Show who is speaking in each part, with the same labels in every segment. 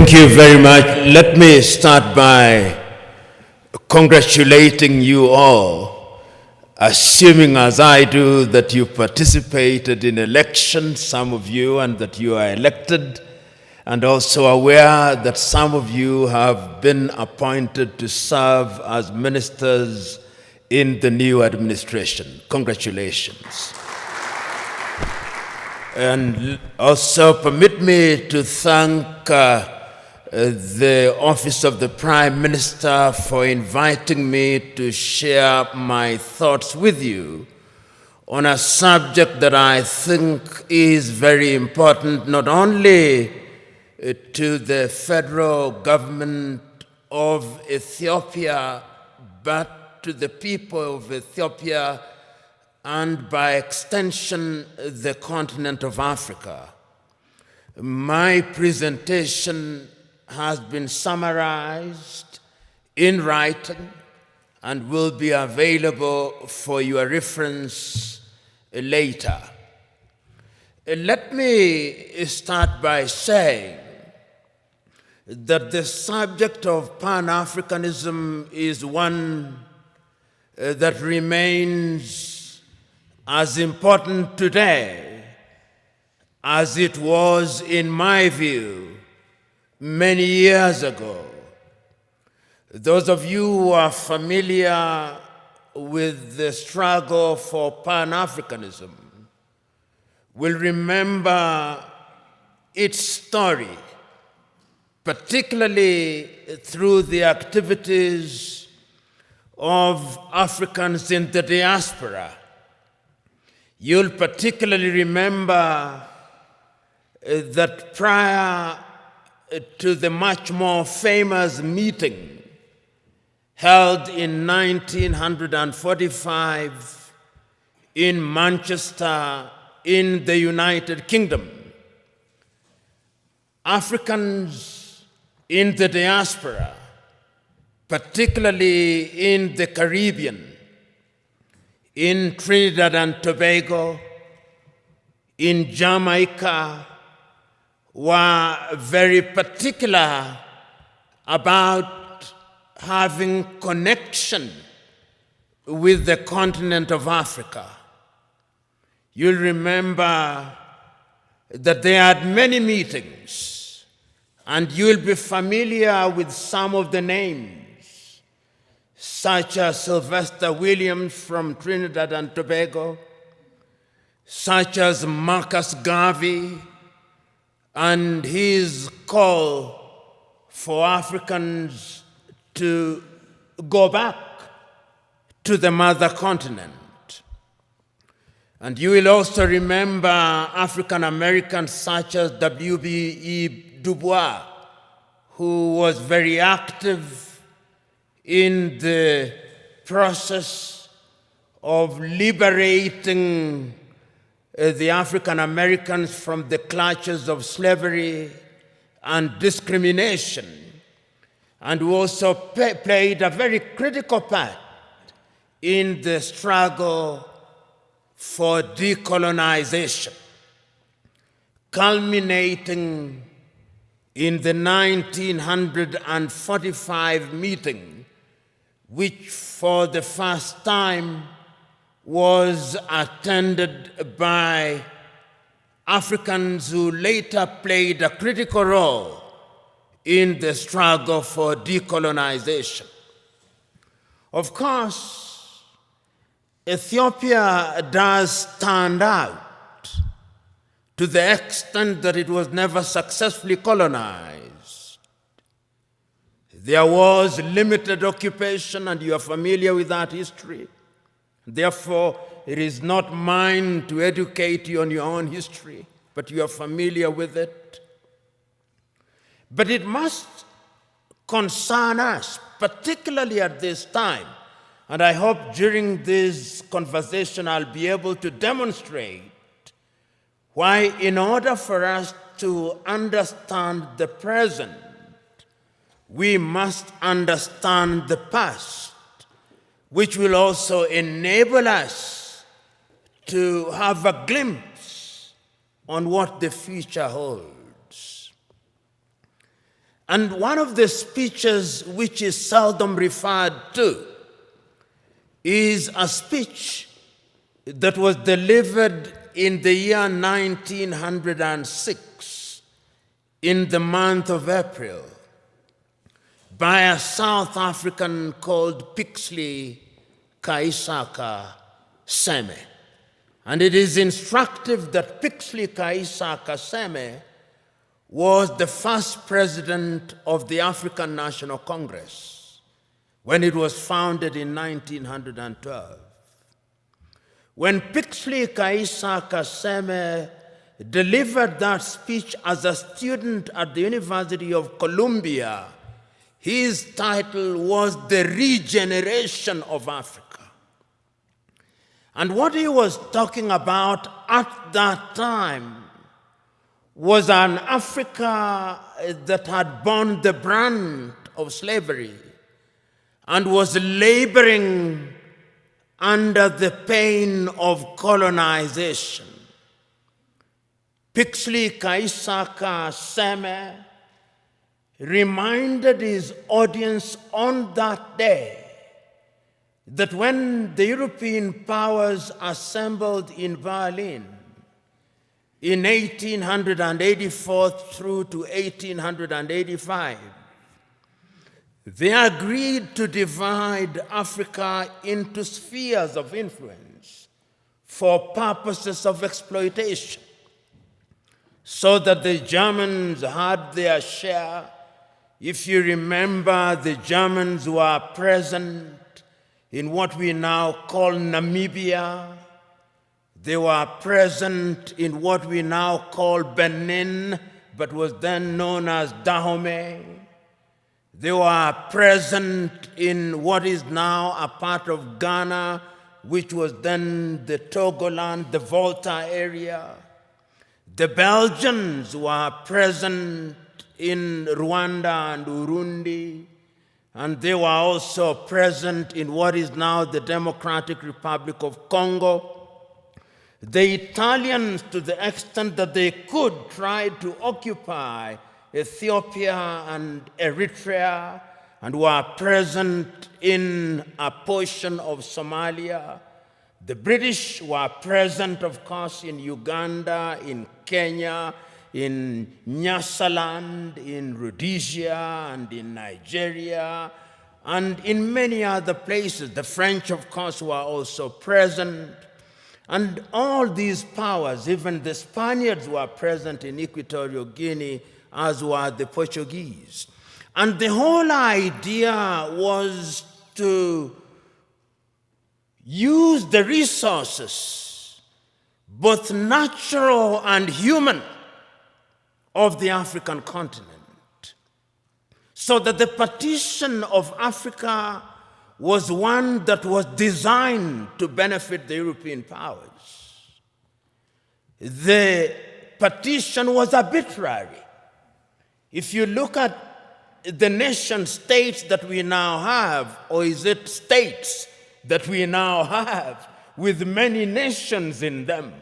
Speaker 1: Thank you very much. Let me start by congratulating you all, assuming as I do that you participated in elections, some of you, and that you are elected, and also aware that some of you have been appointed to serve as ministers in the new administration. Congratulations. And also permit me to thank the Office of the Prime Minister for inviting me to share my thoughts with you on a subject that I think is very important, not only to the federal government of Ethiopia, but to the people of Ethiopia and by extension, the continent of Africa. My presentation has been summarized in writing and will be available for your reference later. Let me start by saying that the subject of Pan-Africanism is one that remains as important today as it was, in my view, many years ago. Those of you who are familiar with the struggle for Pan-Africanism will remember its story, particularly through the activities of Africans in the diaspora. You'll particularly remember that prior to the much more famous meeting held in 1945 in Manchester in the United Kingdom, Africans in the diaspora, particularly in the Caribbean, in Trinidad and Tobago, in Jamaica, were very particular about having connection with the continent of Africa. You'll remember that they had many meetings, and you'll be familiar with some of the names, such as Sylvester Williams from Trinidad and Tobago, such as Marcus Garvey and his call for Africans to go back to the mother continent. And you will also remember African Americans such as W.B.E. Du Bois, who was very active in the process of liberating the African Americans from the clutches of slavery and discrimination, and who also played a very critical part in the struggle for decolonization, culminating in the 1945 meeting, which for the first time was attended by Africans who later played a critical role in the struggle for decolonization. Of course, Ethiopia does stand out to the extent that it was never successfully colonized. There was limited occupation, and you are familiar with that history. Therefore, it is not mine to educate you on your own history, but you are familiar with it. But it must concern us, particularly at this time, and I hope during this conversation I'll be able to demonstrate why, in order for us to understand the present, we must understand the past, which will also enable us to have a glimpse on what the future holds. And one of the speeches which is seldom referred to is a speech that was delivered in the year 1906 in the month of April by a South African called Pixley Kaisaka Seme. And it is instructive that Pixley Kaisaka Seme was the first president of the African National Congress when it was founded in 1912. When Pixley Kaisaka Seme delivered that speech as a student at the University of Columbia, his title was The Regeneration of Africa. And what he was talking about at that time was an Africa that had borne the brunt of slavery and was laboring under the pain of colonization. Pixley Kaisaka Seme reminded his audience on that day that when the European powers assembled in Berlin in 1884 through to 1885, they agreed to divide Africa into spheres of influence for purposes of exploitation, so that the Germans had their share. If you remember, the Germans were present in what we now call Namibia. They were present in what we now call Benin, but was then known as Dahomey. They were present in what is now a part of Ghana, which was then the Togoland, the Volta area. The Belgians were present in Rwanda and Urundi, and they were also present in what is now the Democratic Republic of Congo. The Italians, to the extent that they could, tried to occupy Ethiopia and Eritrea and were present in a portion of Somalia. The British were present, of course, in Uganda, in Kenya, in Nyasaland, in Rhodesia, and in Nigeria, and in many other places. The French, of course, were also present. And all these powers, even the Spaniards, were present in Equatorial Guinea, as were the Portuguese. And the whole idea was to use the resources, both natural and human, of the African continent, so that the partition of Africa was one that was designed to benefit the European powers. The partition was arbitrary. If you look at the nation states that we now have, or is it states that we now have with many nations in them,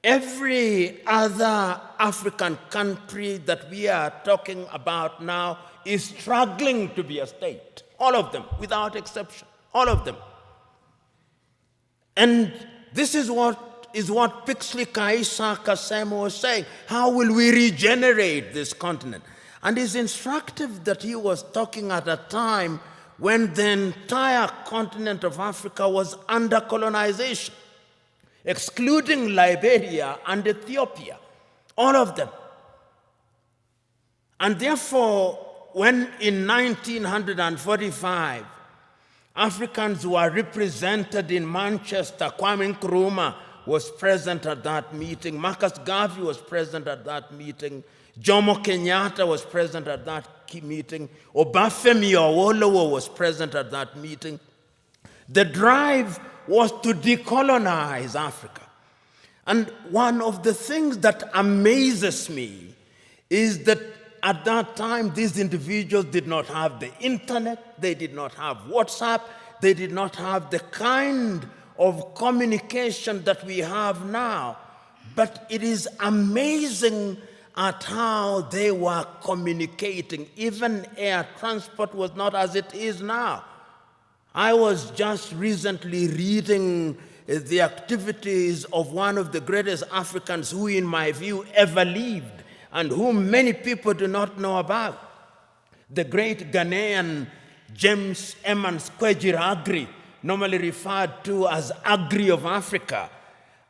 Speaker 1: every other African country that we are talking about now is struggling to be a state. All of them, without exception, all of them. And this is what Pixley Kaisaka Seme was saying. How will we regenerate this continent? And it's instructive that he was talking at a time when the entire continent of Africa was under colonization, excluding Liberia and Ethiopia, all of them. And therefore, when in 1945, Africans were represented in Manchester, Kwame Nkrumah was present at that meeting, Marcus Garvey was present at that meeting, Jomo Kenyatta was present at that meeting, Obafemi Awolowo was present at that meeting. The drive was to decolonize Africa. And one of the things that amazes me is that at that time, these individuals did not have the internet, they did not have WhatsApp, they did not have the kind of communication that we have now. But it is amazing at how they were communicating. Even air transport was not as it is now. I was just recently reading the activities of one of the greatest Africans who, in my view, ever lived, and whom many people do not know about. The great Ghanaian James Emmons Kwegyir Agri, normally referred to as Agri of Africa,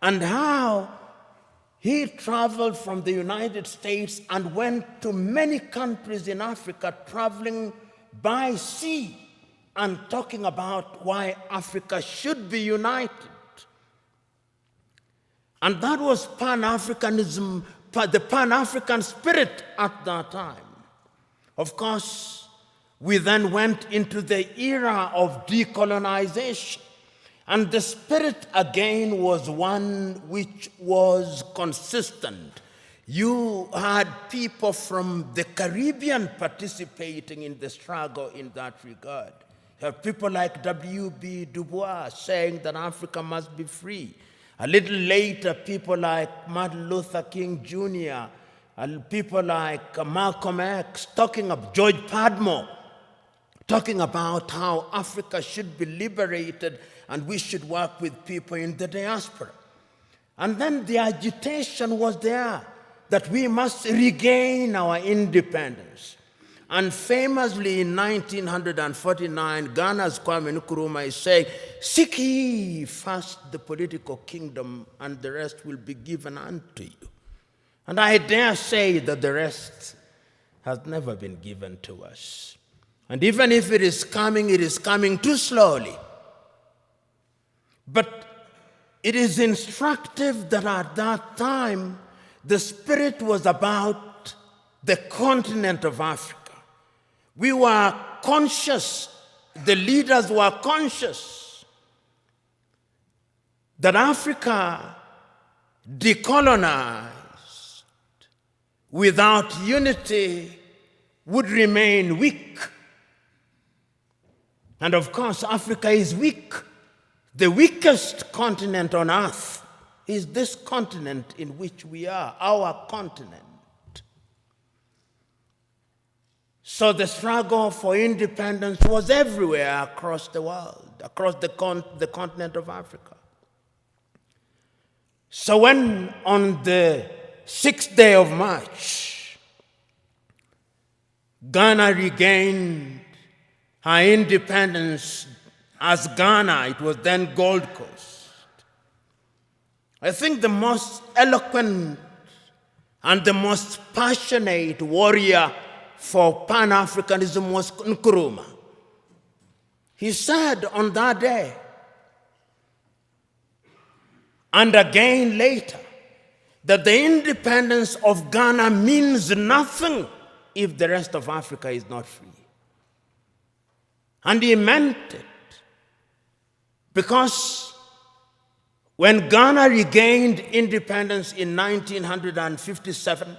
Speaker 1: and how he traveled from the United States and went to many countries in Africa, traveling by sea and talking about why Africa should be united. And that was Pan-Africanism, the Pan-African spirit at that time. Of course, we then went into the era of decolonization. And the spirit again was one which was consistent. You had people from the Caribbean participating in the struggle in that regard. You have people like W.B. Du Bois saying that Africa must be free. A little later, people like Martin Luther King Jr., and people like Malcolm X, talking of George Padmore, talking about how Africa should be liberated and we should work with people in the diaspora. And then the agitation was there that we must regain our independence. And famously in 1949, Ghana's Kwame Nkrumah is saying, "Seek ye first the political kingdom, and the rest will be given unto you." And I dare say that the rest has never been given to us. And even if it is coming too slowly. But it is instructive that at that time, the spirit was about the continent of Africa. We were conscious, the leaders were conscious, that Africa decolonized without unity would remain weak. And of course, Africa is weak. The weakest continent on earth is this continent in which we are, our continent. So the struggle for independence was everywhere across the world, across the continent of Africa. So when on the 6th day of March, Ghana regained her independence as Ghana, it was then Gold Coast. I think the most eloquent and the most passionate warrior for Pan-Africanism was Nkrumah. He said on that day, and again later, that the independence of Ghana means nothing if the rest of Africa is not free. And he meant it. Because when Ghana regained independence in 1957,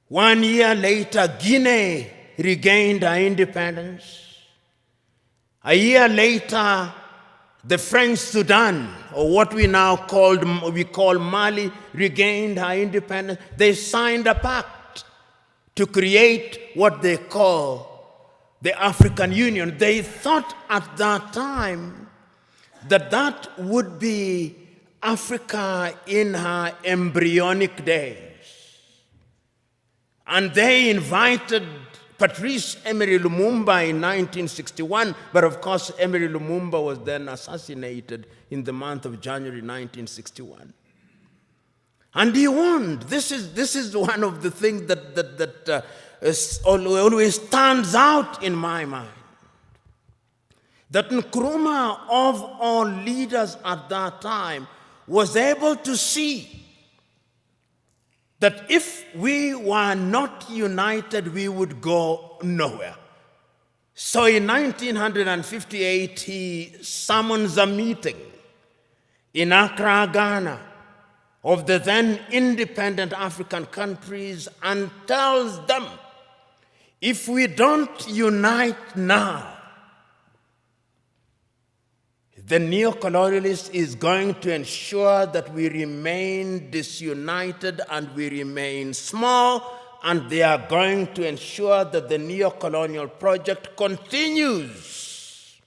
Speaker 1: 1 year later, Guinea regained her independence. A year later, the French Sudan, or what we now call Mali, regained her independence. They signed a pact to create what they call the African Union. They thought at that time that that would be Africa in her embryonic days. And they invited Patrice Emery Lumumba in 1961, but of course Emery Lumumba was then assassinated in the month of January 1961. And he warned. This is one of the things that always stands out in my mind. That Nkrumah, of all leaders at that time, was able to see that if we were not united, we would go nowhere. So in 1958, he summons a meeting in Accra, Ghana, of the then independent African countries and tells them, if we don't unite now, The neo-colonialist is going to ensure that we remain disunited and we remain small, and they are going to ensure that the neo-colonial project continues.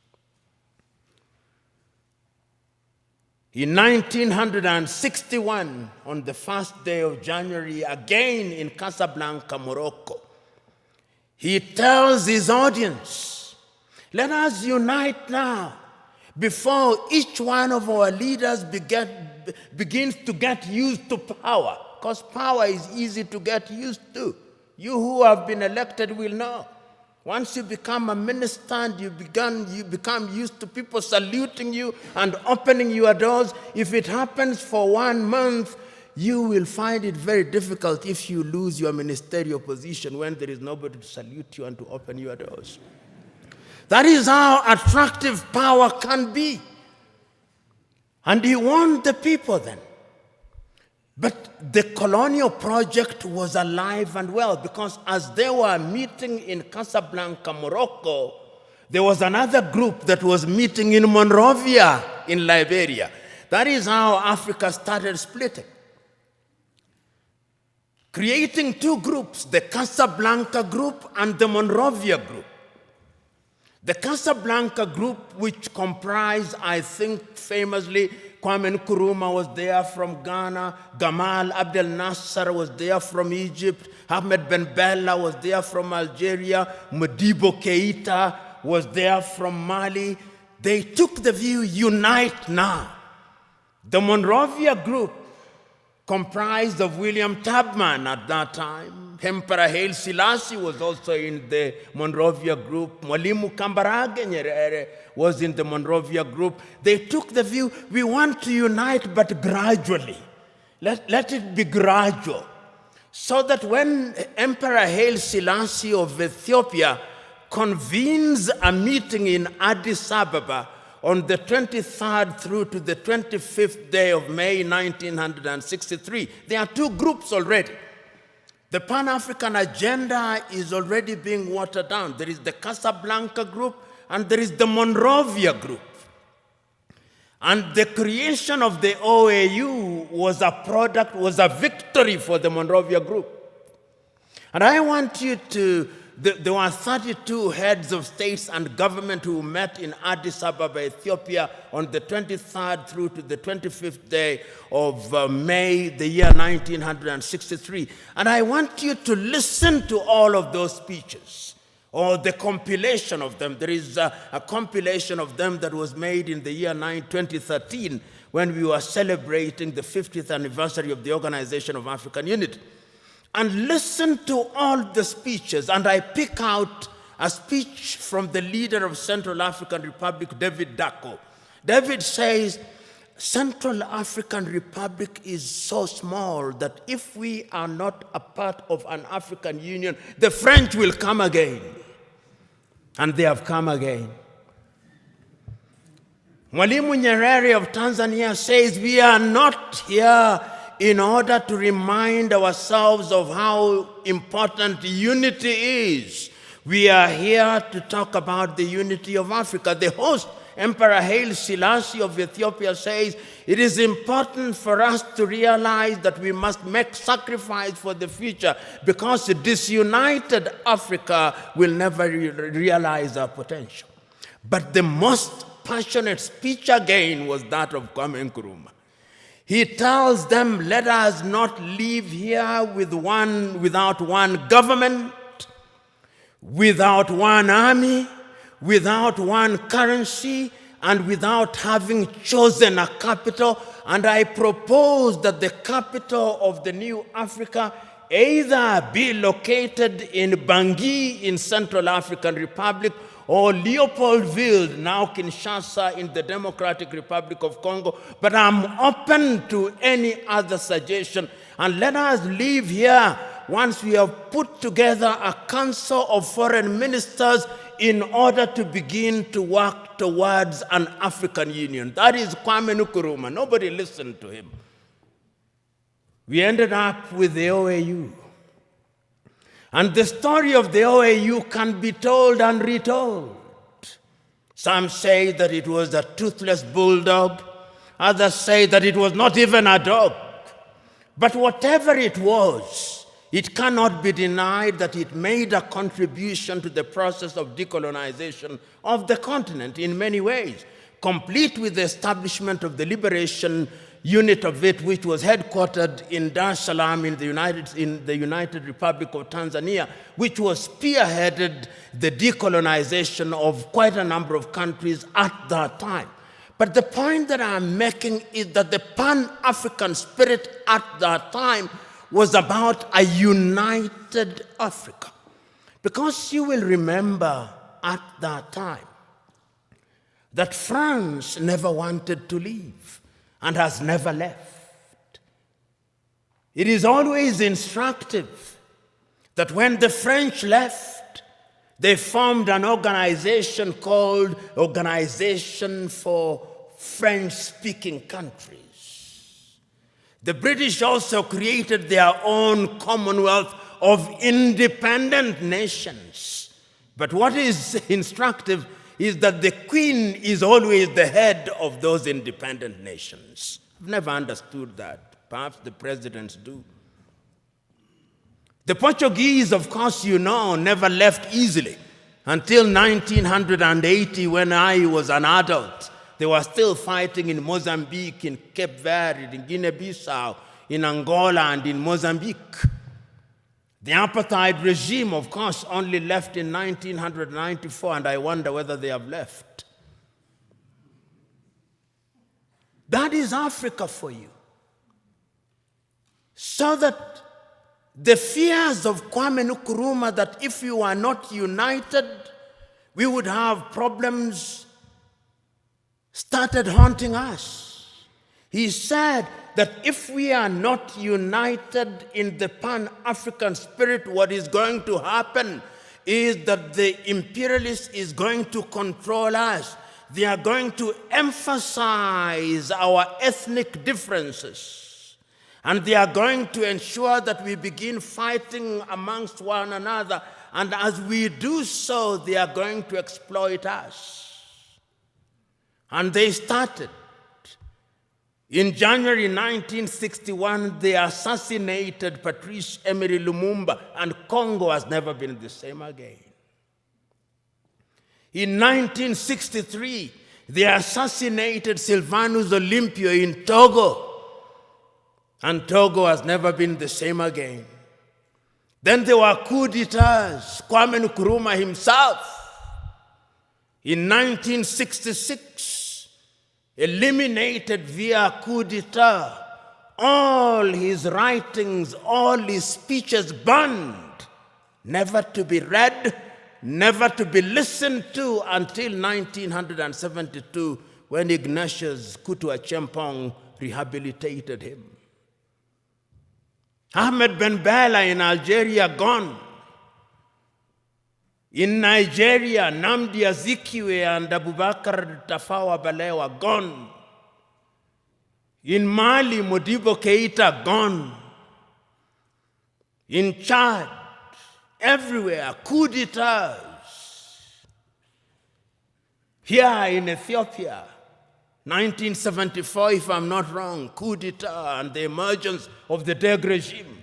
Speaker 1: In 1961, on the first day of January, again in Casablanca, Morocco, he tells his audience, let us unite now before each one of our leaders begins to get used to power, because power is easy to get used to. You who have been elected will know. Once you become a minister and you become used to people saluting you and opening your doors, if it happens for 1 month, you will find it very difficult if you lose your ministerial position when there is nobody to salute you and to open your doors. That is how attractive power can be. And he warned the people then. But the colonial project was alive and well, because as they were meeting in Casablanca, Morocco, there was another group that was meeting in Monrovia in Liberia. That is how Africa started splitting, creating two groups, the Casablanca group and the Monrovia group. The Casablanca group, which comprised, I think, famously, Kwame Nkrumah was there from Ghana, Gamal Abdel Nasser was there from Egypt, Ahmed Ben Bella was there from Algeria, Modibo Keita was there from Mali. They took the view, unite now. The Monrovia group, comprised of William Tubman at that time. Emperor Haile Selassie was also in the Monrovia group. Mwalimu Kambarage Nyerere was in the Monrovia group. They took the view, we want to unite, but gradually. Let it be gradual. So that when Emperor Haile Selassie of Ethiopia convenes a meeting in Addis Ababa on the 23rd through to the 25th day of May 1963. There are two groups already. The Pan-African agenda is already being watered down. There is the Casablanca group and there is the Monrovia group. And the creation of the OAU was a victory for the Monrovia group. And I want you to, there were 32 heads of states and government who met in Addis Ababa, Ethiopia on the 23rd through to the 25th day of May, the year 1963. And I want you to listen to all of those speeches, or the compilation of them. There is a compilation of them that was made in the year 2013 when we were celebrating the 50th anniversary of the Organization of African Unity. And listen to all the speeches, and I pick out a speech from the leader of Central African Republic, David Dacko. David says, Central African Republic is so small that if we are not a part of an African Union, the French will come again. And they have come again. Mwalimu Nyerere of Tanzania says, we are not here in order to remind ourselves of how important unity is. We are here to talk about the unity of Africa. The host, Emperor Haile Selassie of Ethiopia, says, it is important for us to realize that we must make sacrifice for the future, because a disunited Africa will never realize our potential. But the most passionate speech again was that of Kwame Nkrumah. He tells them, let us not leave here without one government, without one army, without one currency, and without having chosen a capital. And I propose that the capital of the new Africa either be located in Bangui in Central African Republic, or Leopoldville, now Kinshasa, in the Democratic Republic of Congo. But I'm open to any other suggestion. And let us leave here once we have put together a council of foreign ministers in order to begin to work towards an African Union. That is Kwame Nkrumah. Nobody listened to him. We ended up with the OAU. And the story of the OAU can be told and retold. Some say that it was a toothless bulldog. Others say that it was not even a dog. But whatever it was, it cannot be denied that it made a contribution to the process of decolonization of the continent in many ways, complete with the establishment of the liberation unit of it, which was headquartered in Dar es Salaam in the United Republic of Tanzania, which was spearheaded the decolonization of quite a number of countries at that time. But the point that I'm making is that the Pan-African spirit at that time was about a united Africa. Because you will remember at that time that France never wanted to leave and has never left. It is always instructive that when the French left, they formed an organization called Organization for French-Speaking Countries. The British also created their own Commonwealth of independent nations. But what is instructive is that the Queen is always the head of those independent nations. I've never understood that. Perhaps the presidents do. The Portuguese, of course, you know, never left easily. Until 1980, when I was an adult, they were still fighting in Mozambique, in Cape Verde, in Guinea-Bissau, in Angola, and in Mozambique. The apartheid regime, of course, only left in 1994, and I wonder whether they have left. That is Africa for you. So that the fears of Kwame Nkrumah that if you are not united, we would have problems, started haunting us. He said that if we are not united in the Pan-African spirit, what is going to happen is that the imperialists is going to control us. They are going to emphasize our ethnic differences. And they are going to ensure that we begin fighting amongst one another. And as we do so, they are going to exploit us. And they started. In January 1961, they assassinated Patrice Emery Lumumba, and Congo has never been the same again. In 1963, they assassinated Sylvanus Olympio in Togo, and Togo has never been the same again. Then there were coup d'etats. Kwame Nkrumah himself, in 1966, eliminated via coup d'etat, all his writings, all his speeches banned, never to be read, never to be listened to until 1972, when Ignatius Kutu Acheampong rehabilitated him. Ahmed Ben Bella in Algeria, gone. In Nigeria, Nnamdi Azikiwe and Abubakar Tafawa Balewa, gone. In Mali, Modibo Keita, gone. In Chad, everywhere, coup d'etats. Here in Ethiopia, 1974, if I'm not wrong, coup d'etat and the emergence of the Derg regime.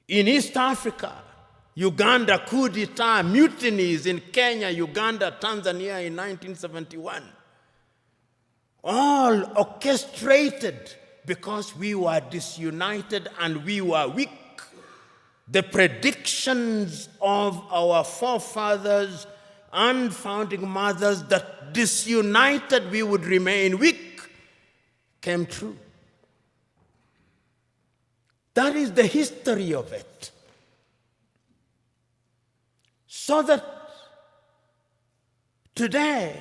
Speaker 1: In East Africa, Uganda, coup d'etat, mutinies in Kenya, Uganda, Tanzania in 1971. All orchestrated because we were disunited and we were weak. The predictions of our forefathers and founding mothers that disunited we would remain weak came true. That is the history of it. So that today,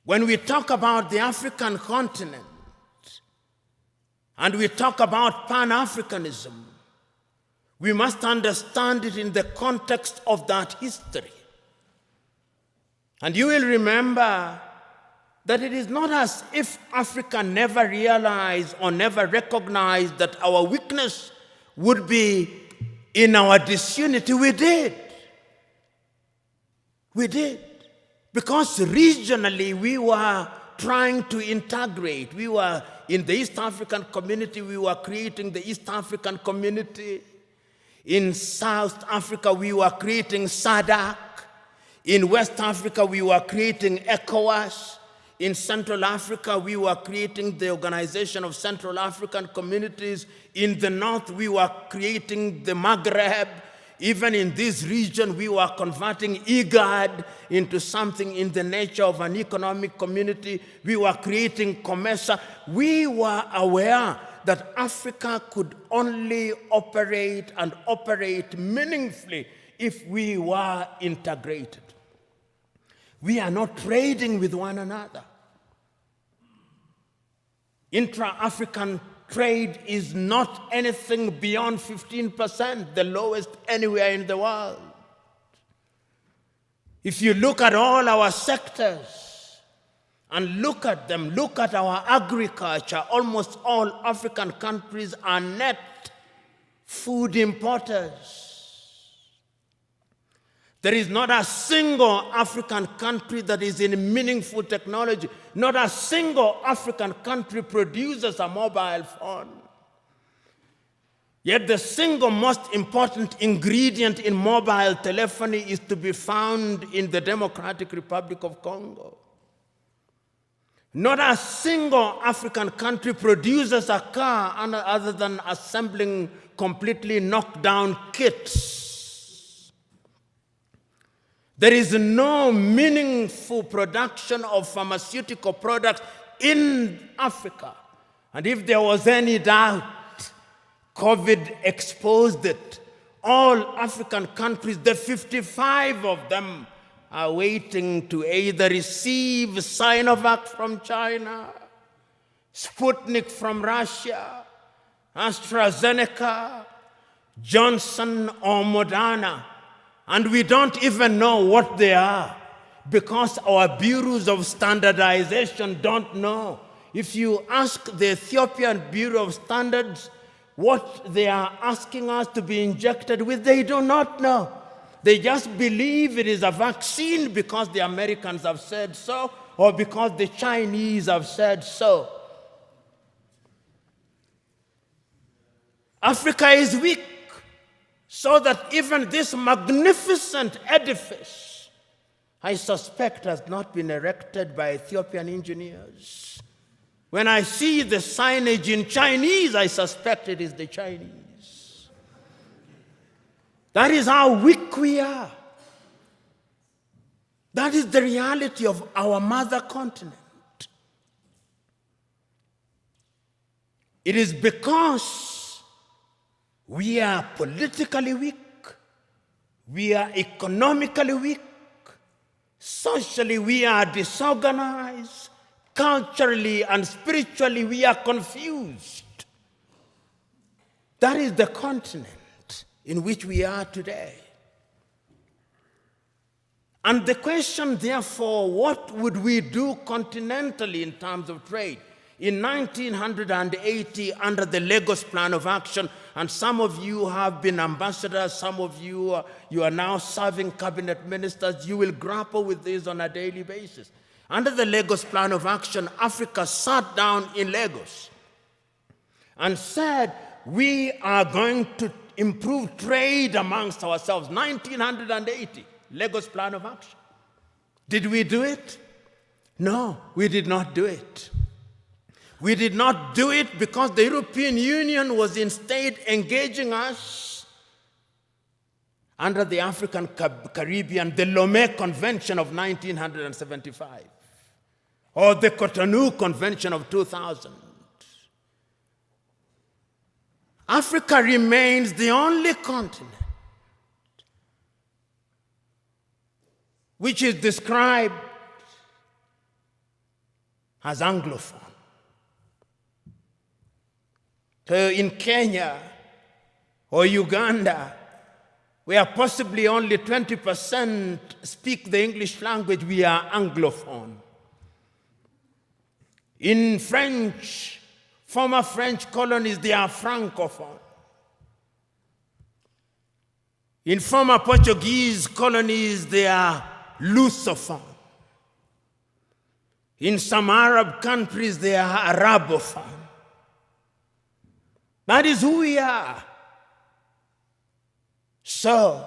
Speaker 1: when we talk about the African continent and we talk about Pan-Africanism, we must understand it in the context of that history. And you will remember that it is not as if Africa never realized or never recognized that our weakness would be in our disunity. We did. We did. Because regionally we were trying to integrate. We were in the East African community, we were creating the East African community. In South Africa, we were creating SADC. In West Africa, we were creating ECOWAS. In Central Africa, we were creating the Organization of Central African Communities. In the North, we were creating the Maghreb. Even in this region, we were converting IGAD into something in the nature of an economic community. We were creating COMESA. We were aware that Africa could only operate and operate meaningfully if we were integrated. We are not trading with one another. Intra-African trade is not anything beyond 15%, the lowest anywhere in the world. If you look at all our sectors and look at them, look at our agriculture, almost all African countries are net food importers. There is not a single African country that is in meaningful technology. Not a single African country produces a mobile phone. Yet the single most important ingredient in mobile telephony is to be found in the Democratic Republic of Congo. Not a single African country produces a car other than assembling completely knocked down kits. There is no meaningful production of pharmaceutical products in Africa. And if there was any doubt, COVID exposed it. All African countries, the 55 of them, are waiting to either receive Sinovac from China, Sputnik from Russia, AstraZeneca, Johnson or Moderna. And we don't even know what they are because our bureaus of standardization don't know. If you ask the Ethiopian Bureau of Standards what they are asking us to be injected with, they do not know. They just believe it is a vaccine because the Americans have said so or because the Chinese have said so. Africa is weak. So that even this magnificent edifice, I suspect, has not been erected by Ethiopian engineers. When I see the signage in Chinese, I suspect it is the Chinese. That is how weak we are. That is the reality of our mother continent. It is because we are politically weak, we are economically weak, socially we are disorganized, culturally and spiritually we are confused. That is the continent in which we are today. And the question, therefore, what would we do continentally in terms of trade? In 1980, under the Lagos Plan of Action, and some of you have been ambassadors, some of you are now serving cabinet ministers, you will grapple with this on a daily basis. Under the Lagos Plan of Action, Africa sat down in Lagos and said, we are going to improve trade amongst ourselves. 1980, Lagos Plan of Action. Did we do it? No, we did not do it. We did not do it because the European Union was instead engaging us under the African Caribbean, the Lomé Convention of 1975, or the Cotonou Convention of 2000. Africa remains the only continent which is described as Anglophone. So in Kenya or Uganda, where possibly only 20% speak the English language, we are Anglophone. In French, former French colonies, they are Francophone. In former Portuguese colonies, they are Lusophone. In some Arab countries, they are Arabophone. That is who we are. So,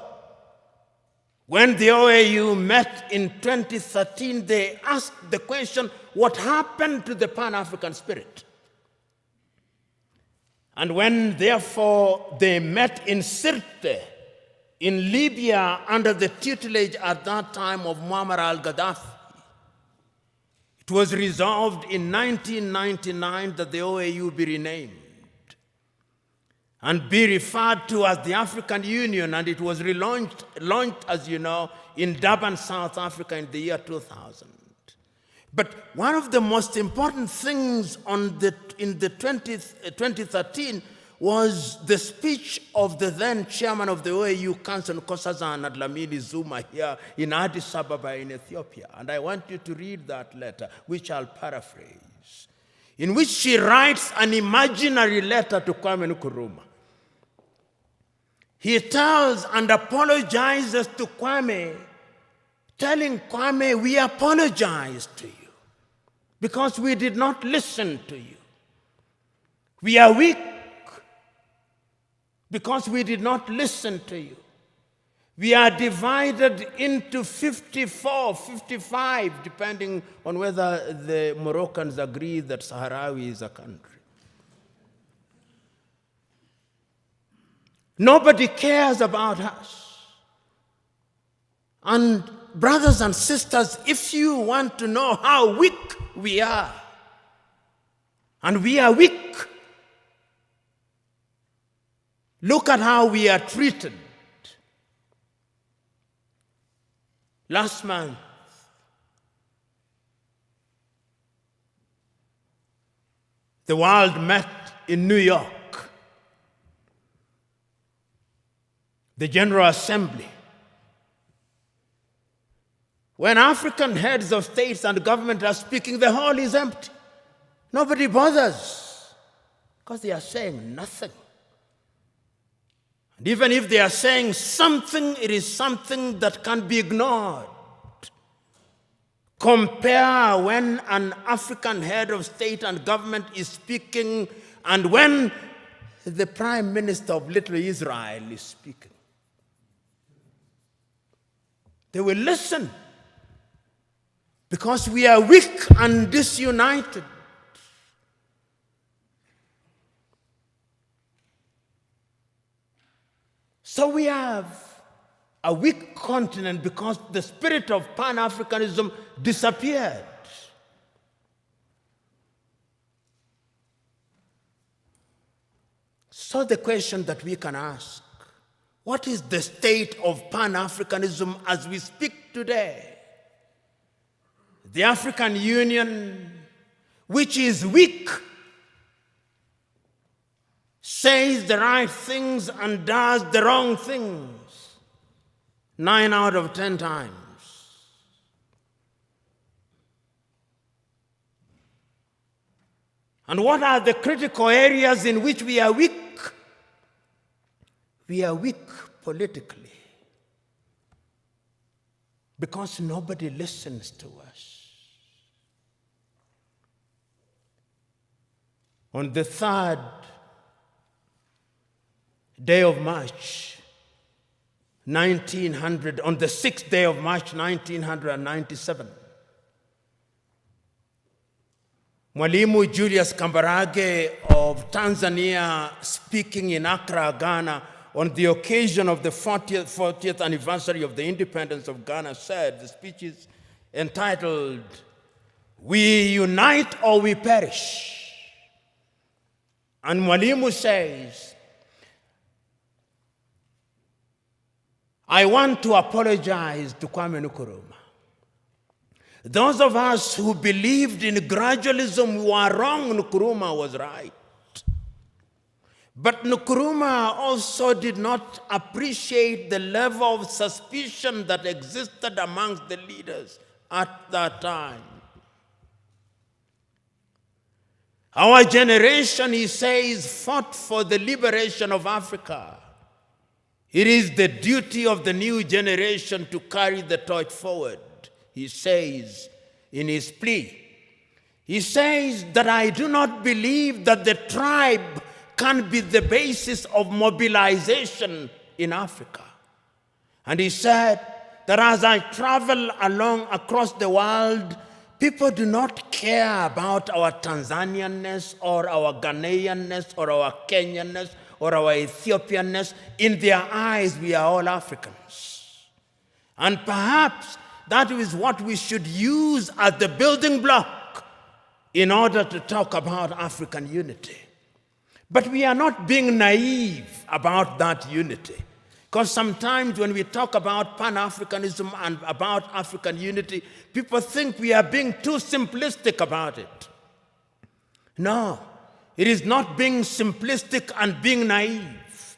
Speaker 1: when the OAU met in 2013, they asked the question, what happened to the Pan-African spirit? And when, therefore, they met in Sirte, in Libya, under the tutelage at that time of Muammar al-Gaddafi, it was resolved in 1999 that the OAU be renamed and be referred to as the African Union, and it was launched, as you know, in Durban, South Africa in the year 2000. But one of the most important things in the 2013 was the speech of the then chairman of the OAU Council, Nkosazana Dlamini Zuma, here in Addis Ababa in Ethiopia. And I want you to read that letter, which I'll paraphrase, in which she writes an imaginary letter to Kwame Nkrumah. He tells and apologizes to Kwame, telling Kwame, we apologize to you because we did not listen to you. We are weak because we did not listen to you. We are divided into 54, 55, depending on whether the Moroccans agree that Sahrawi is a country. Nobody cares about us. And brothers and sisters, if you want to know how weak we are, and we are weak, look at how we are treated. Last month, the world met in New York. The General Assembly. When African heads of states and government are speaking, the hall is empty. Nobody bothers because they are saying nothing. And even if they are saying something, it is something that can be ignored. Compare when an African head of state and government is speaking and when the Prime Minister of Little Israel is speaking. They will listen because we are weak and disunited. So we have a weak continent because the spirit of Pan-Africanism disappeared. So the question that we can ask, what is the state of Pan-Africanism as we speak today? The African Union, which is weak, says the right things and does the wrong things 9 out of 10 times. And what are the critical areas in which we are weak? We are weak politically because nobody listens to us. On the 3rd day of March, 1900, on the 6th day of March, 1997, Mwalimu Julius Kambarage of Tanzania, speaking in Accra, Ghana, on the occasion of the 40th anniversary of the independence of Ghana, said, the speech is entitled, "We Unite or We Perish." And Mwalimu says, I want to apologize to Kwame Nkrumah. Those of us who believed in gradualism were wrong. Nkrumah was right. But Nkrumah also did not appreciate the level of suspicion that existed amongst the leaders at that time. Our generation, he says, fought for the liberation of Africa It is the duty of the new generation to carry the torch forward, he says in his plea. He says that I do not believe that the tribe can be the basis of mobilization in Africa. And he said that as I travel along across the world, people do not care about our Tanzanianness or our Ghanaianness or our Kenyanness or our Ethiopianness. In their eyes, we are all Africans. And perhaps that is what we should use as the building block in order to talk about African unity. But we are not being naive about that unity. Because sometimes when we talk about Pan-Africanism and about African unity, people think we are being too simplistic about it. No, it is not being simplistic and being naive.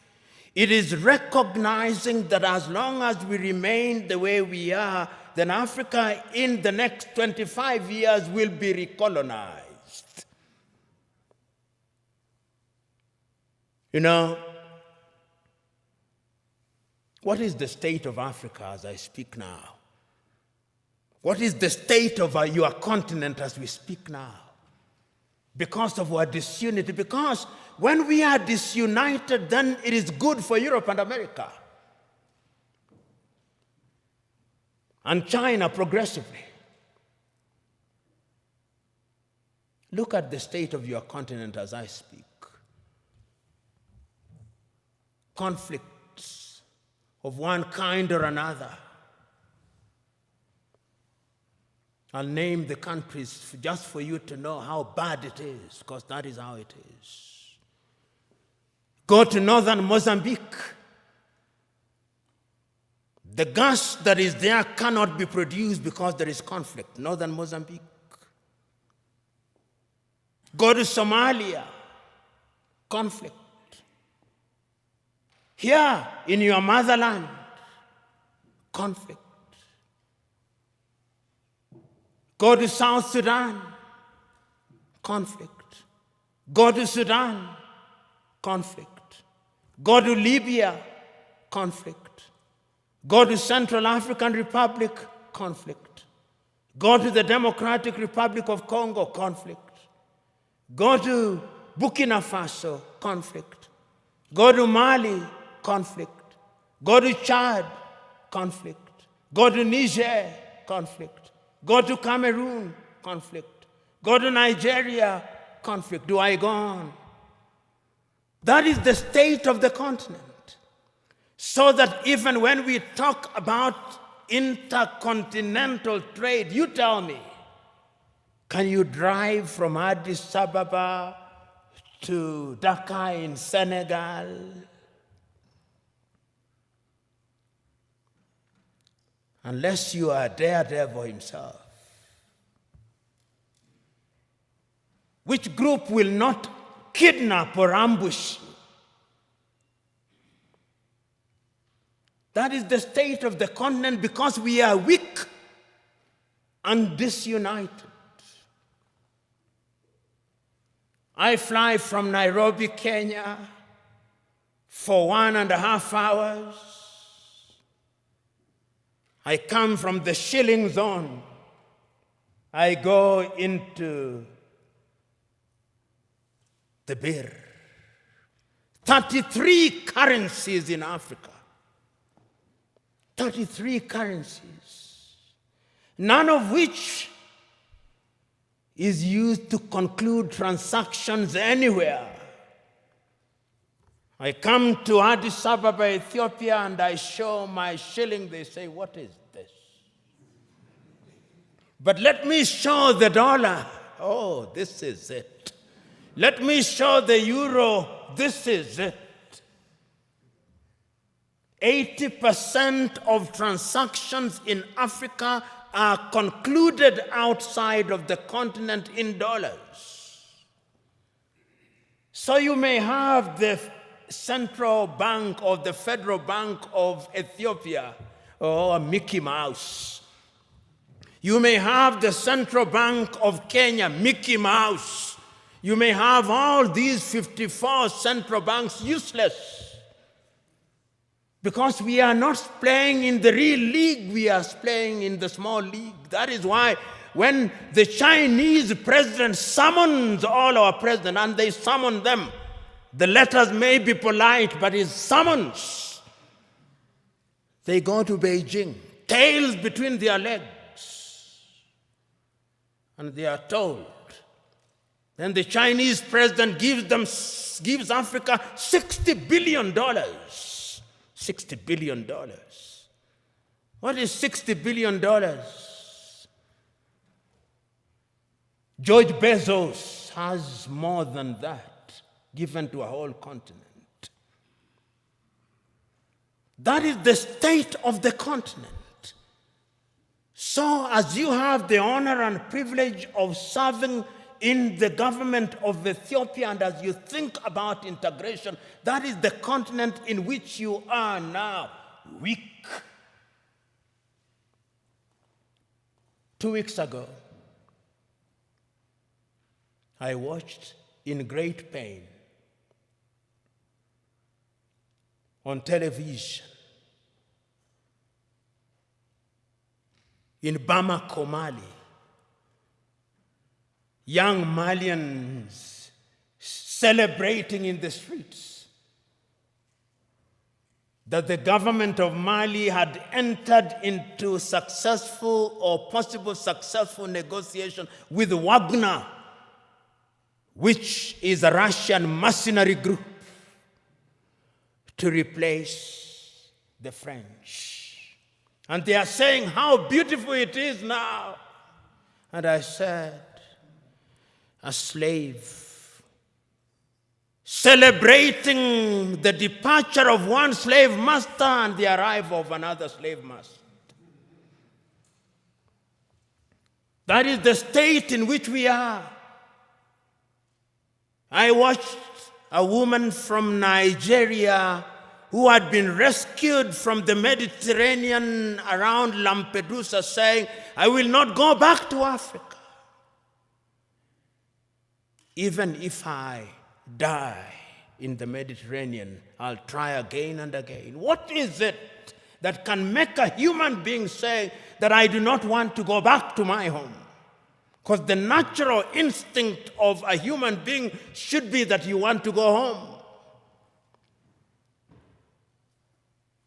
Speaker 1: It is recognizing that as long as we remain the way we are, then Africa in the next 25 years will be recolonized. You know, what is the state of Africa as I speak now? What is the state of your continent as we speak now? Because of our disunity. Because when we are disunited, then it is good for Europe and America. And China progressively. Look at the state of your continent as I speak. Conflicts of one kind or another. I'll name the countries just for you to know how bad it is, because that is how it is. Go to northern Mozambique. The gas that is there cannot be produced because there is conflict. Northern Mozambique. Go to Somalia. Conflict. Here in your motherland, conflict. Go to South Sudan, conflict. Go to Sudan, conflict. Go to Libya, conflict. Go to Central African Republic, conflict. Go to the Democratic Republic of Congo, conflict. Go to Burkina Faso, conflict. Go to Mali, conflict. Go to Chad, conflict. Go to Niger, conflict. Go to Cameroon, conflict. Go to Nigeria, conflict. Do I go on? That is the state of the continent. So that even when we talk about intercontinental trade, you tell me, can you drive from Addis Ababa to Dakar in Senegal? Unless you are Daredevil himself. Which group will not kidnap or ambush you? That is the state of the continent because we are weak and disunited. I fly from Nairobi, Kenya for 1.5 hours. I come from the shilling zone. I go into the birr. 33 currencies in Africa. 33 currencies. None of which is used to conclude transactions anywhere. I come to Addis Ababa, Ethiopia, and I show my shilling. They say, what is this? But let me show the dollar. Oh, this is it. Let me show the euro. This is it. 80% of transactions in Africa are concluded outside of the continent in dollars. So you may have the Central Bank or the Federal Bank of Ethiopia, or Mickey Mouse. You may have the Central Bank of Kenya, Mickey Mouse. You may have all these 54 central banks useless. Because we are not playing in the real league, we are playing in the small league. That is why when the Chinese president summons all our presidents, and they summon them, the letters may be polite, but it's summons. They go to Beijing, tails between their legs, and they are told. Then the Chinese president gives Africa $60 billion. $60 billion. What is $60 billion? George Bezos has more than that given to a whole continent. That is the state of the continent. So as you have the honor and privilege of serving in the government of Ethiopia, and as you think about integration, that is the continent in which you are now weak. 2 weeks ago, I watched in great pain on television in Bamako, Mali, young Malians celebrating in the streets that the government of Mali had entered into successful or possible successful negotiation with Wagner, which is a Russian mercenary group, to replace the French. And they are saying how beautiful it is now. And I said, a slave celebrating the departure of one slave master and the arrival of another slave master. That is the state in which we are. I watched a woman from Nigeria who had been rescued from the Mediterranean around Lampedusa saying, I will not go back to Africa. Even if I die in the Mediterranean, I'll try again and again. What is it that can make a human being say that I do not want to go back to my home? Because the natural instinct of a human being should be that you want to go home.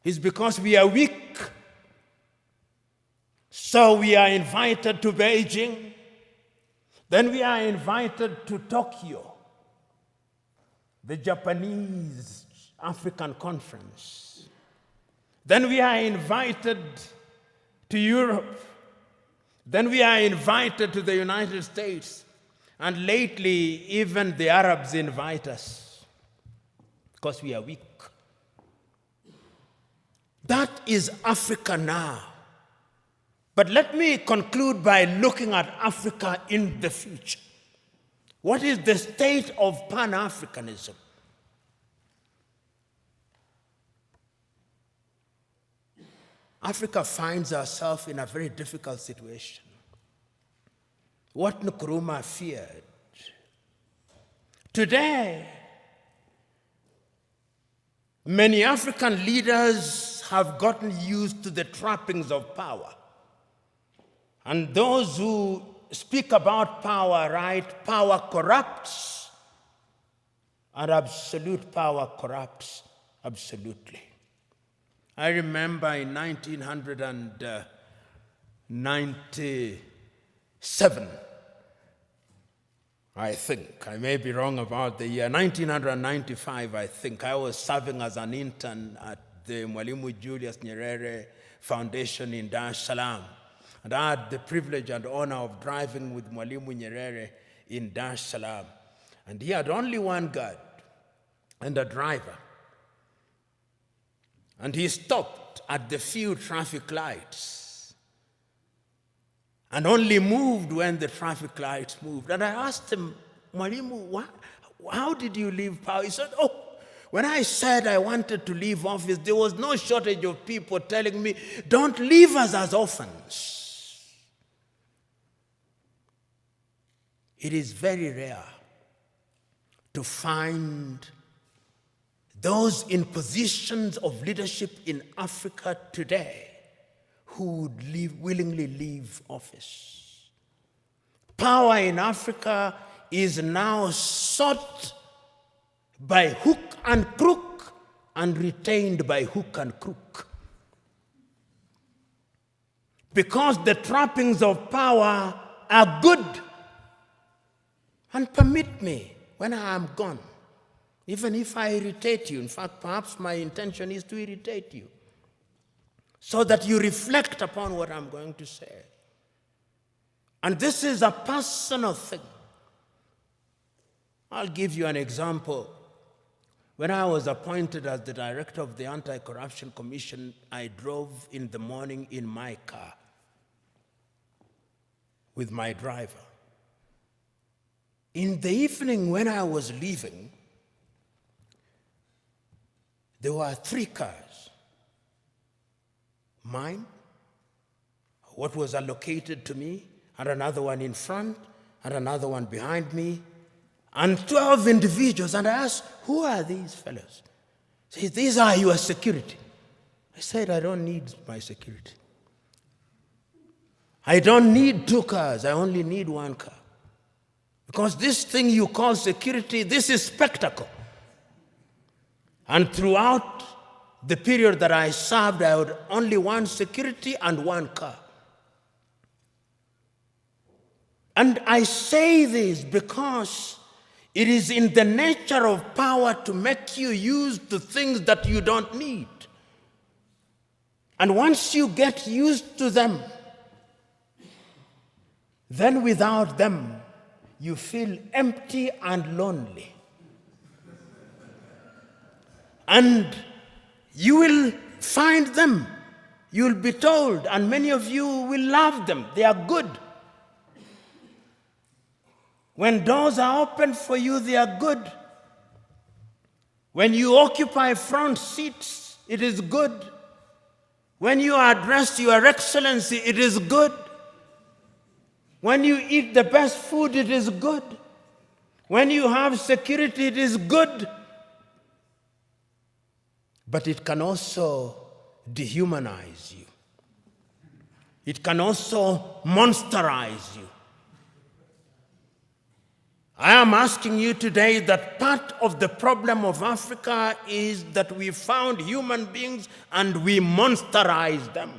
Speaker 1: It's because we are weak. So we are invited to Beijing. Then we are invited to Tokyo, the Japanese African Conference. Then we are invited to Europe. Then we are invited to the United States. And lately, even the Arabs invite us because we are weak. That is Africa now. But let me conclude by looking at Africa in the future. What is the state of Pan-Africanism? Africa finds herself in a very difficult situation. What Nkrumah feared. Today, many African leaders have gotten used to the trappings of power. And those who speak about power, right? Power corrupts, and absolute power corrupts absolutely. I remember in 1997, I think, I may be wrong about the year, 1995, I think, I was serving as an intern at the Mwalimu Julius Nyerere Foundation in Dar es Salaam. And I had the privilege and honor of driving with Mwalimu Nyerere in Dar es Salaam. And he had only one guard and a driver. And he stopped at the few traffic lights and only moved when the traffic lights moved. And I asked him, Mwalimu, how did you leave power? He said, when I said I wanted to leave office, there was no shortage of people telling me, don't leave us as orphans. It is very rare to find those in positions of leadership in Africa today who would willingly leave office. Power in Africa is now sought by hook and crook and retained by hook and crook. Because the trappings of power are good. And permit me, when I am gone, even if I irritate you, in fact, perhaps my intention is to irritate you, so that you reflect upon what I'm going to say. And this is a personal thing. I'll give you an example. When I was appointed as the director of the Anti-Corruption Commission, I drove in the morning in my car with my driver. In the evening when I was leaving, there were 3 cars. Mine, what was allocated to me, and another one in front, and another one behind me, and 12 individuals. And I asked, who are these fellows? He said, these are your security. I said, I don't need my security. I don't need 2 cars, I only need 1 car. Because this thing you call security, this is spectacle. And throughout the period that I served, I had only 1 security and 1 car. And I say this because it is in the nature of power to make you use the things that you don't need. And once you get used to them, then without them, you feel empty and lonely. And you will find them. You'll be told, and many of you will love them. They are good. When doors are opened for you, they are good. When you occupy front seats, it is good. When you are addressed, Your Excellency, it is good. When you eat the best food, it is good. When you have security, it is good. But it can also dehumanize you. It can also monsterize you. I am asking you today that part of the problem of Africa is that we found human beings and we monsterize them.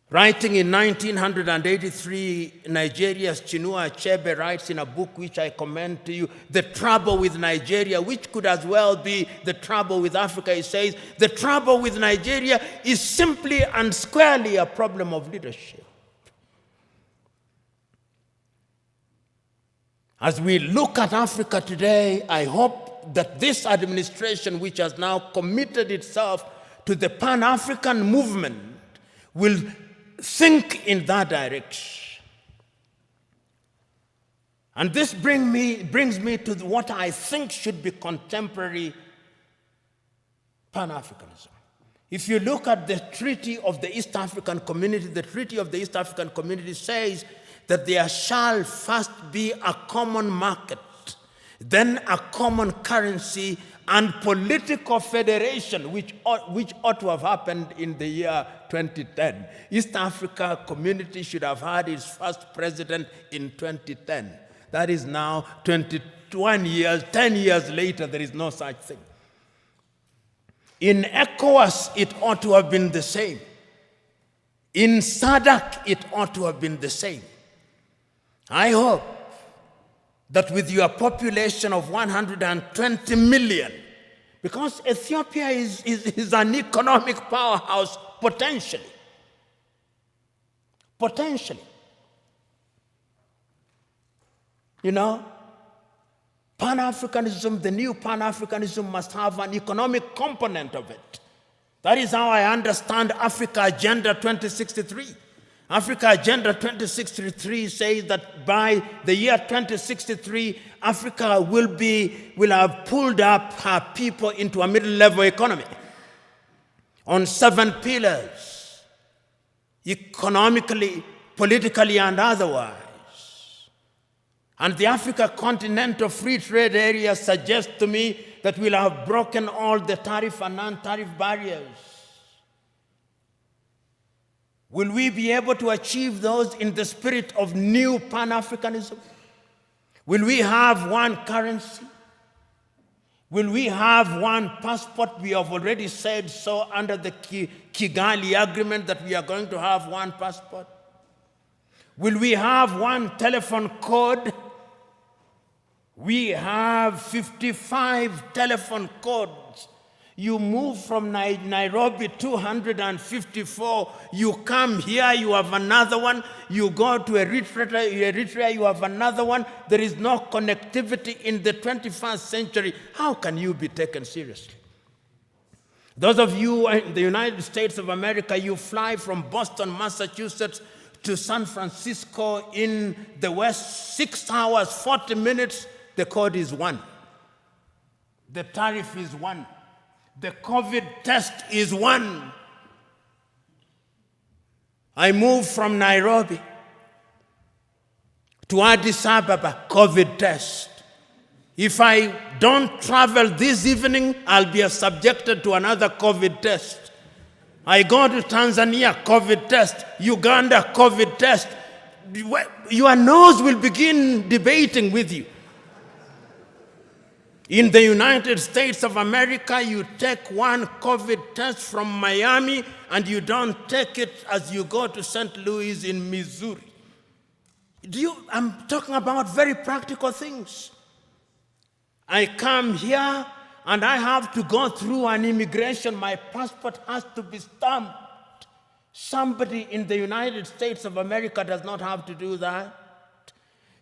Speaker 1: Writing in 1983, Nigeria's Chinua Achebe writes in a book which I commend to you, The Trouble with Nigeria, which could as well be the trouble with Africa. He says, the trouble with Nigeria is simply and squarely a problem of leadership. As we look at Africa today, I hope that this administration, which has now committed itself to the Pan-African movement, will think in that direction. And this brings me to what I think should be contemporary Pan-Africanism. If you look at the Treaty of the East African Community, the Treaty of the East African Community says that there shall first be a common market, then a common currency, and political federation, which ought to have happened in the year 2010. East Africa Community should have had its first president in 2010. That is now 21 years, 10 years later, there is no such thing. In ECOWAS, it ought to have been the same. In SADC, it ought to have been the same. I hope that with your population of 120 million, because Ethiopia is an economic powerhouse potentially. You know, Pan-Africanism, the new Pan-Africanism must have an economic component of it. That is how I understand Africa Agenda 2063. Africa Agenda 2063 says that by the year 2063, Africa will have pulled up her people into a middle-level economy on 7 pillars, economically, politically, and otherwise. And the Africa Continental Free Trade Area suggests to me that we'll have broken all the tariff and non-tariff barriers. Will we be able to achieve those in the spirit of new Pan-Africanism? Will we have one currency? Will we have one passport? We have already said so under the Kigali Agreement that we are going to have one passport. Will we have one telephone code? We have 55 telephone codes. You move from Nairobi 254, you come here, you have another one, you go to Eritrea, you have another one. There is no connectivity in the 21st century. How can you be taken seriously? Those of you in the United States of America, you fly from Boston, Massachusetts to San Francisco in the West, 6 hours, 40 minutes, the code is 1. The tariff is 1. The COVID test is 1. I moved from Nairobi to Addis Ababa, COVID test. If I don't travel this evening, I'll be subjected to another COVID test. I go to Tanzania, COVID test. Uganda, COVID test. Your nose will begin debating with you. In the United States of America, you take one COVID test from Miami and you don't take it as you go to St. Louis in Missouri. I'm talking about very practical things. I come here and I have to go through an immigration. My passport has to be stamped. Somebody in the United States of America does not have to do that.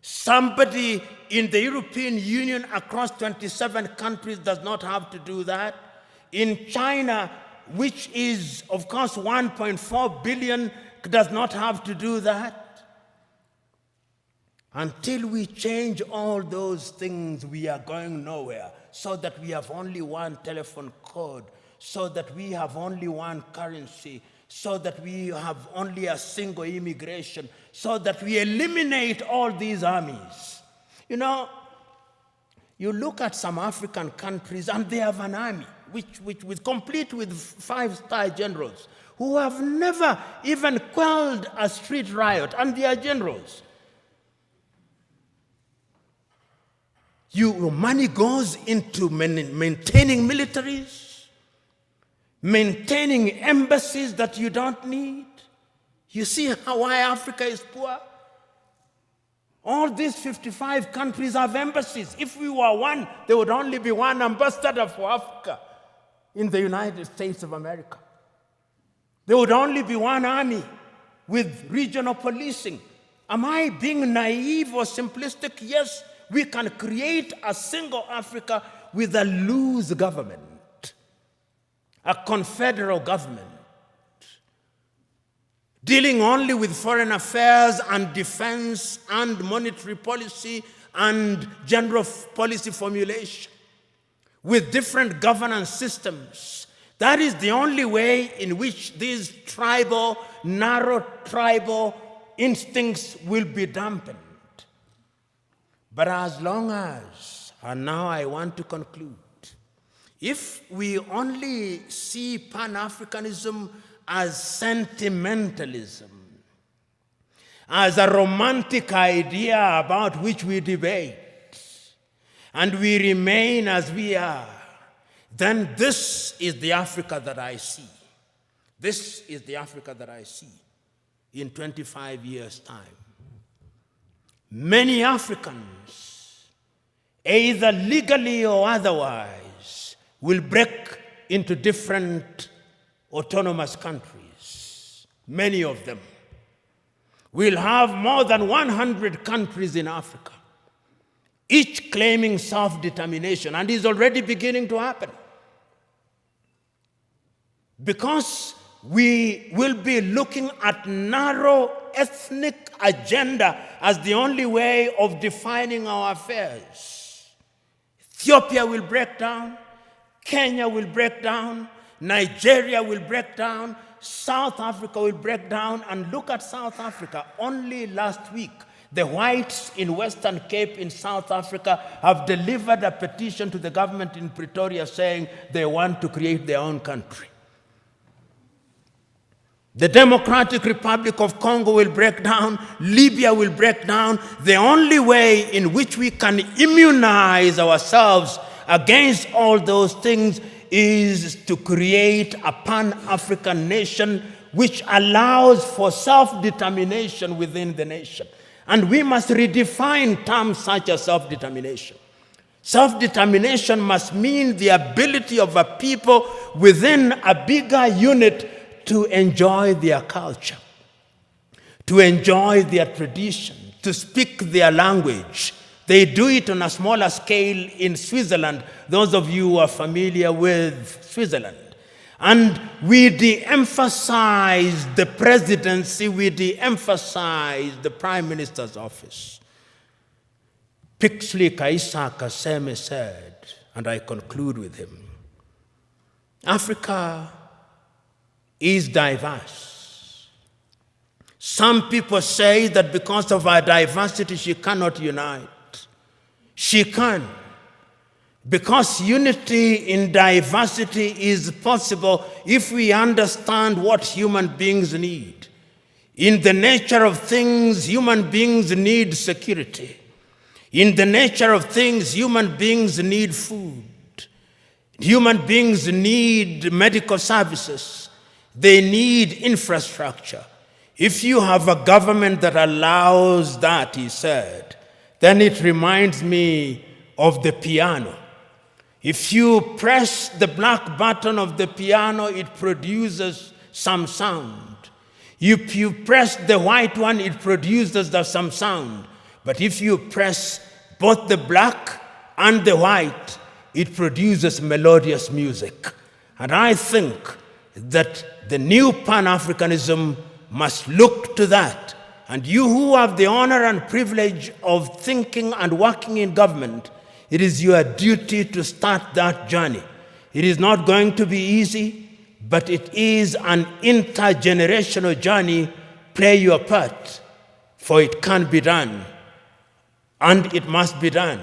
Speaker 1: Somebody in the European Union across 27 countries does not have to do that. In China, which is, of course, 1.4 billion, does not have to do that. Until we change all those things, we are going nowhere, so that we have only one telephone code, so that we have only one currency, so that we have only a single immigration, so that we eliminate all these armies. You know, you look at some African countries and they have an army, which complete with 5-star generals, who have never even quelled a street riot, and they are generals. Your money goes into maintaining militaries, maintaining embassies that you don't need. You see why Africa is poor? All these 55 countries have embassies. If we were one, there would only be one ambassador for Africa in the United States of America. There would only be one army with regional policing. Am I being naive or simplistic? Yes, we can create a single Africa with a loose government. A confederal government, dealing only with foreign affairs and defense and monetary policy and general policy formulation, with different governance systems. That is the only way in which these narrow tribal instincts will be dampened. But as long as, and now I want to conclude, if we only see Pan-Africanism as sentimentalism, as a romantic idea about which we debate, and we remain as we are, then this is the Africa that I see. This is the Africa that I see in 25 years' time. Many Africans, either legally or otherwise, will break into different autonomous countries. Many of them. We'll have more than 100 countries in Africa, each claiming self-determination, and is already beginning to happen. Because we will be looking at narrow ethnic agenda as the only way of defining our affairs. Ethiopia will break down. Kenya will break down, Nigeria will break down, South Africa will break down, and look at South Africa. Only last week, The whites in Western Cape in South Africa have delivered a petition to the government in Pretoria saying they want to create their own country. The Democratic Republic of Congo will break down. Libya will break down. The only way in which we can immunize ourselves against all those things is to create a Pan-African nation which allows for self-determination within the nation. And we must redefine terms such as self-determination. Self-determination must mean the ability of a people within a bigger unit to enjoy their culture, to enjoy their tradition, to speak their language. They do it on a smaller scale in Switzerland, those of you who are familiar with Switzerland. And we de-emphasize the presidency, we de-emphasize the prime minister's office. Pixley Kaisa Kaseme said, and I conclude with him, Africa is diverse. Some people say that because of our diversity, she cannot unite. She can. Because unity in diversity is possible if we understand what human beings need. In the nature of things, human beings need security. In the nature of things, human beings need food. Human beings need medical services. They need infrastructure. If you have a government that allows that, he said, then it reminds me of the piano. If you press the black button of the piano, it produces some sound. If you press the white one, it produces some sound. But if you press both the black and the white, it produces melodious music. And I think that the new Pan-Africanism must look to that. And you who have the honor and privilege of thinking and working in government, it is your duty to start that journey. It is not going to be easy, but it is an intergenerational journey. Play your part, for it can be done, and it must be done.